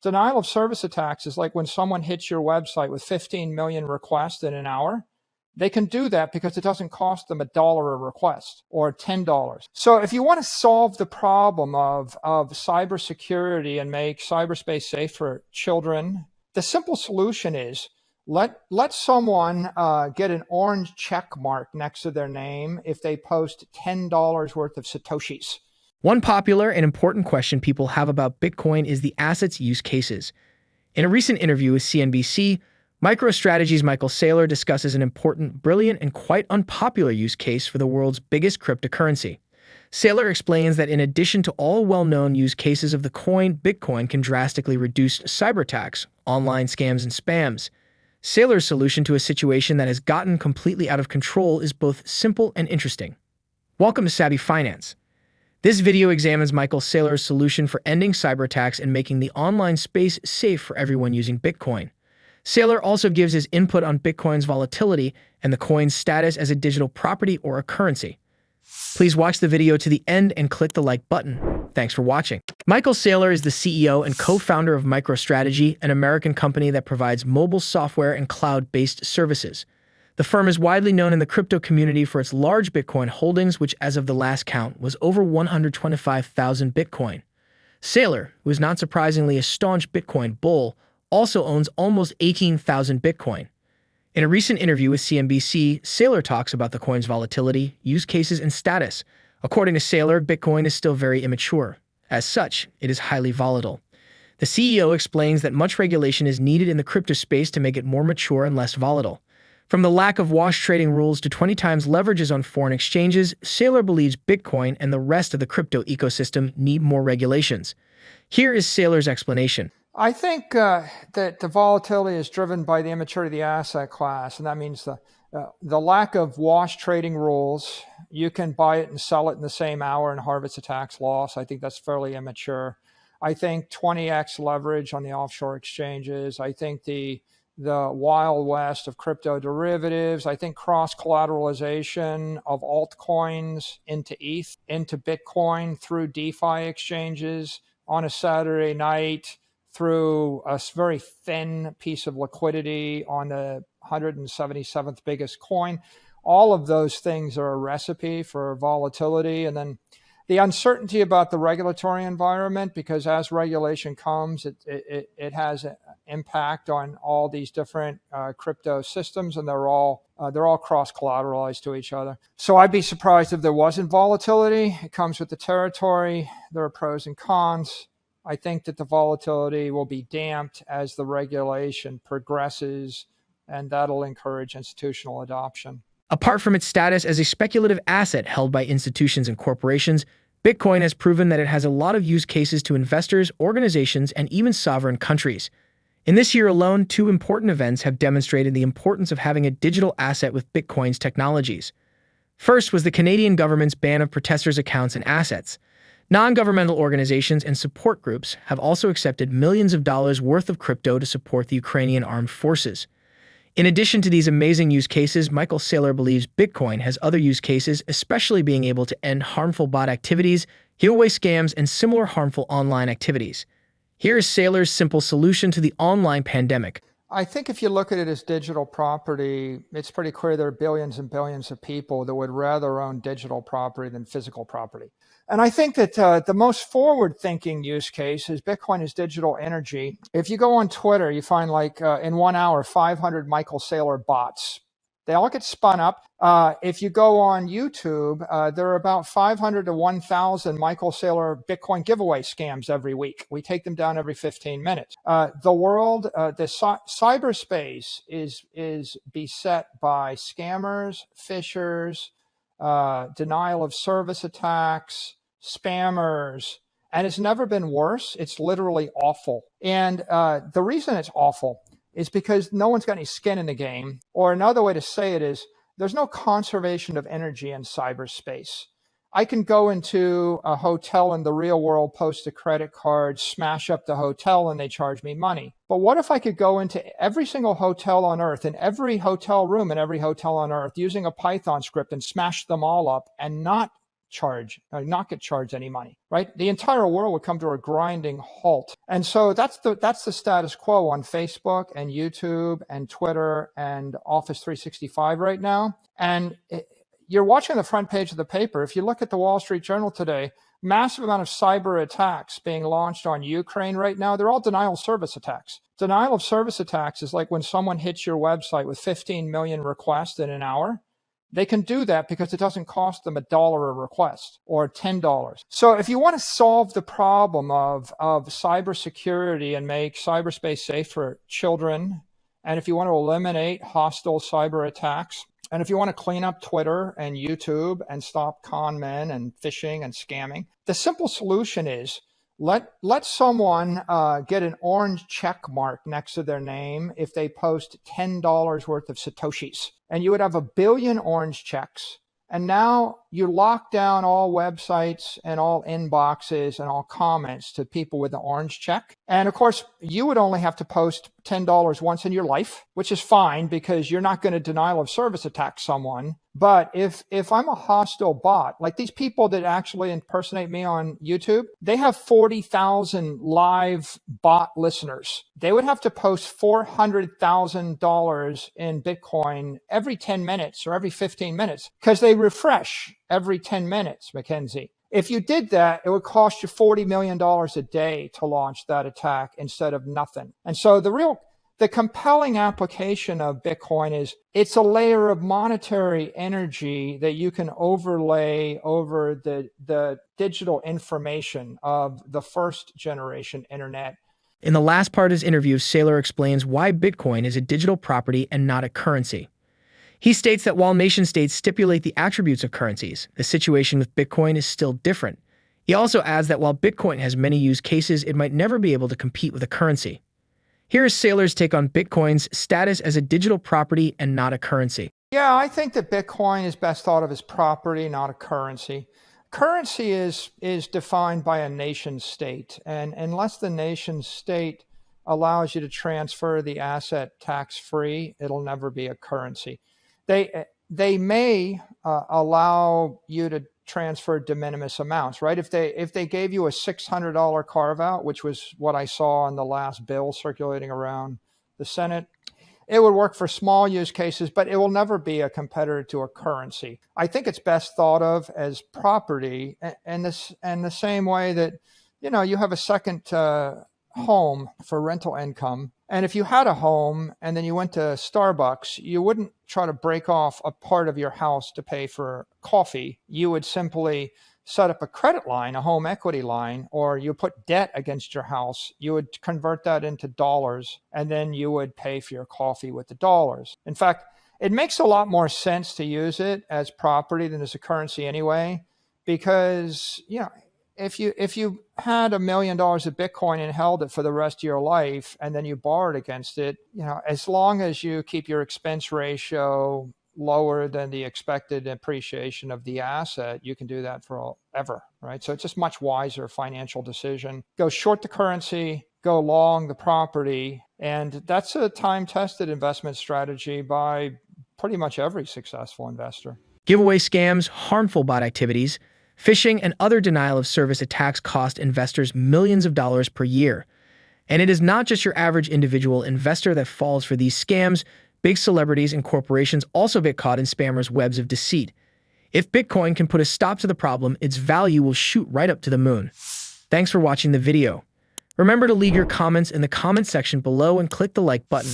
Denial of service attacks is like when someone hits your website with 15 million requests in an hour. They can do that because it doesn't cost them $1 a request or $10. So if you want to solve the problem of cybersecurity and make cyberspace safe for children, the simple solution is let someone get an orange check mark next to their name if they post $10 worth of Satoshis. One popular and important question people have about Bitcoin is the asset's use cases. In a recent interview with CNBC, MicroStrategy's Michael Saylor discusses an important, brilliant, and quite unpopular use case for the world's biggest cryptocurrency. Saylor explains that in addition to all well-known use cases of the coin, Bitcoin can drastically reduce cyber attacks, online scams, and spams. Saylor's solution to a situation that has gotten completely out of control is both simple and interesting. Welcome to Savvy Finance. This video examines Michael Saylor's solution for ending cyber attacks and making the online space safe for everyone using Bitcoin. Saylor also gives his input on Bitcoin's volatility and the coin's status as a digital property or a currency. Please watch the video to the end and click the like button. Thanks for watching. Michael Saylor is the CEO and co-founder of MicroStrategy, an American company that provides mobile software and cloud-based services. The firm is widely known in the crypto community for its large Bitcoin holdings, which as of the last count was over 125,000 Bitcoin. Saylor, who is not surprisingly a staunch Bitcoin bull, also owns almost 18,000 Bitcoin. In a recent interview with CNBC, Saylor talks about the coin's volatility, use cases, and status. According to Saylor, Bitcoin is still very immature. As such, it is highly volatile. The CEO explains that much regulation is needed in the crypto space to make it more mature and less volatile. From the lack of wash trading rules to 20 times leverages on foreign exchanges, Saylor believes Bitcoin and the rest of the crypto ecosystem need more regulations. Here is Saylor's explanation. I think that the volatility is driven by the immaturity of the asset class, and that means the lack of wash trading rules. You can buy it and sell it in the same hour and harvest a tax loss. I think that's fairly immature. I think 20x leverage on the offshore exchanges. I think the wild west of crypto derivatives. I think cross-collateralization of altcoins into ETH, into Bitcoin through DeFi exchanges on a Saturday night, through a very thin piece of liquidity on the 177th biggest coin. All of those things are a recipe for volatility. And then the uncertainty about the regulatory environment, because as regulation comes, it has an impact on all these different crypto systems, and they're all cross-collateralized to each other. So I'd be surprised if there wasn't volatility. It comes with the territory. There are pros and cons. I think that the volatility will be damped as the regulation progresses, and that'll encourage institutional adoption. Apart from its status as a speculative asset held by institutions and corporations, Bitcoin has proven that it has a lot of use cases to investors, organizations, and even sovereign countries. In this year alone, two important events have demonstrated the importance of having a digital asset with Bitcoin's technologies. First was the Canadian government's ban of protesters' accounts and assets. Non-governmental organizations and support groups have also accepted millions of dollars worth of crypto to support the Ukrainian armed forces. In addition to these amazing use cases, Michael Saylor believes Bitcoin has other use cases, especially being able to end harmful bot activities, giveaway scams, and similar harmful online activities. Here is Saylor's simple solution to the online pandemic. I think if you look at it as digital property, it's pretty clear there are billions and billions of people that would rather own digital property than physical property. And I think that the most forward-thinking use case is Bitcoin is digital energy. If you go on Twitter, you find in 1 hour, 500 Michael Saylor bots. They all get spun up. If you go on YouTube, there are about 500 to 1,000 Michael Saylor Bitcoin giveaway scams every week. We take them down every 15 minutes. The world, the cyberspace is beset by scammers, phishers, denial of service attacks, spammers, and it's never been worse. It's literally awful. And the reason it's awful is because no one's got any skin in the game. Or another way to say it is there's no conservation of energy in cyberspace. I can go into a hotel in the real world, post a credit card, smash up the hotel, and they charge me money. But what if I could go into every single hotel on earth, in every hotel room in every hotel on earth, using a Python script and smash them all up and not not get charged any money, right? The entire world would come to a grinding halt. And so that's the status quo on Facebook and YouTube and Twitter and Office 365 right now. And you're watching the front page of the paper. If you look at the Wall Street Journal today, massive amount of cyber attacks being launched on Ukraine right now. They're all denial of service attacks. Denial of service attacks is like when someone hits your website with 15 million requests in an hour. They can do that because it doesn't cost them $1 a request or $10. So if you want to solve the problem of cybersecurity and make cyberspace safe for children, and if you want to eliminate hostile cyber attacks, and if you want to clean up Twitter and YouTube and stop con men and phishing and scamming, the simple solution is let someone get an orange check mark next to their name if they post $10 worth of Satoshis. And you would have 1 billion orange checks. And now you lock down all websites and all inboxes and all comments to people with the orange check. And of course, you would only have to post $10 once in your life, which is fine because you're not going to denial of service attack someone. But if I'm a hostile bot, like these people that actually impersonate me on YouTube, they have 40,000 live bot listeners. They would have to post $400,000 in Bitcoin every 10 minutes or every 15 minutes because they refresh every 10 minutes, Mackenzie. If you did that, it would cost you $40 million a day to launch that attack instead of nothing. And so the compelling application of Bitcoin is it's a layer of monetary energy that you can overlay over the digital information of the first generation internet. In the last part of his interview, Saylor explains why Bitcoin is a digital property and not a currency. He states that while nation-states stipulate the attributes of currencies, the situation with Bitcoin is still different. He also adds that while Bitcoin has many use cases, it might never be able to compete with a currency. Here is Saylor's take on Bitcoin's status as a digital property and not a currency. Yeah, I think that Bitcoin is best thought of as property, not a currency. Currency is defined by a nation state, and unless the nation state allows you to transfer the asset tax-free, it'll never be a currency. They may allow you to transfer de minimis amounts, right? If they gave you a $600 carve out, which was what I saw in the last bill circulating around the Senate, it would work for small use cases, but it will never be a competitor to a currency. I think it's best thought of as property, and the same way that you have a second home for rental income. And if you had a home and then you went to Starbucks, you wouldn't try to break off a part of your house to pay for coffee. You would simply set up a credit line, a home equity line, or you put debt against your house. You would convert that into dollars, and then you would pay for your coffee with the dollars. In fact, it makes a lot more sense to use it as property than as a currency anyway, because if you had $1 million of Bitcoin and held it for the rest of your life, and then you borrowed against it, as long as you keep your expense ratio lower than the expected appreciation of the asset, you can do that forever, right? So it's just much wiser financial decision. Go short the currency, go long the property, and that's a time-tested investment strategy by pretty much every successful investor. Giveaway scams, harmful bot activities, phishing, and other denial of service attacks cost investors millions of dollars per year. And it is not just your average individual investor that falls for these scams. Big celebrities and corporations also get caught in spammers' webs of deceit. If Bitcoin can put a stop to the problem, its value will shoot right up to the moon. Thanks for watching the video. Remember to leave your comments in the comment section below and click the like button.